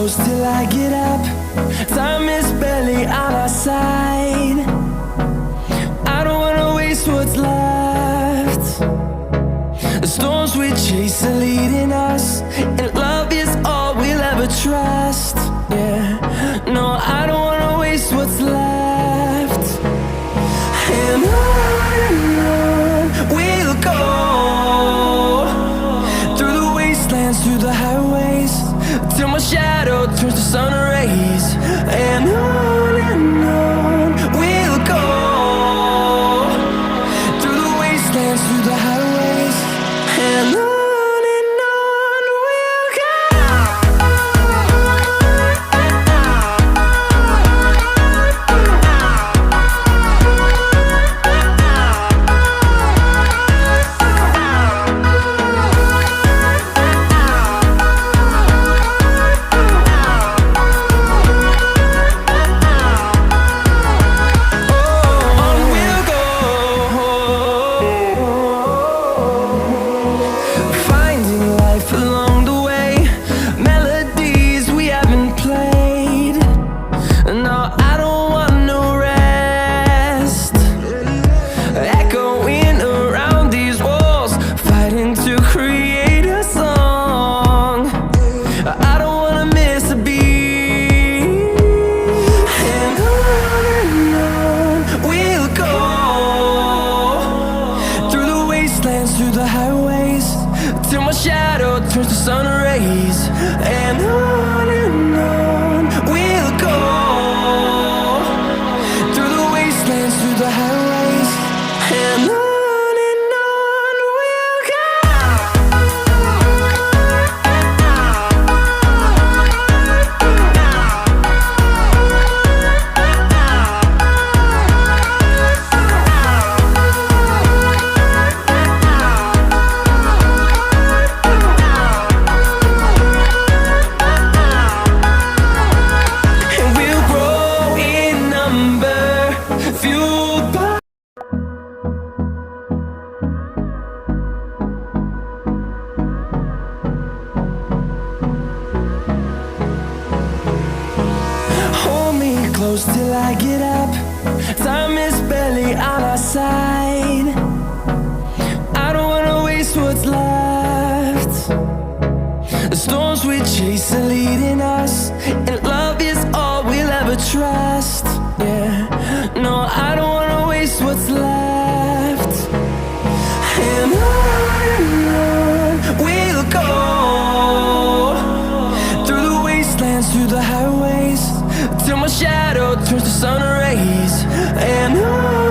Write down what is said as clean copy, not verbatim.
close till I get up. Time is barely on our side. I don't wanna waste what's left. The storms we chase are leading us, and love is all we'll ever trust. Yeah, no, I don't wanna waste what's left. And on we'll go, through the wastelands, through the highways, till my shadow turns to sun rays. And on we'll go, through the wastelands, through the highways, and on we'll go. Through the highways, till my shadow turns to sun rays. And on we'll go, through the wastelands, through the highways, and on we'll go. Close till I get up. Time is barely on our side. I don't wanna waste what's left. The storms we chase are leading us, and love is all we'll ever trust. Yeah, no, I don't wanna waste what's left. And on we'll go, through the wastelands, through the highways, till my shadow turns to sun rays. And on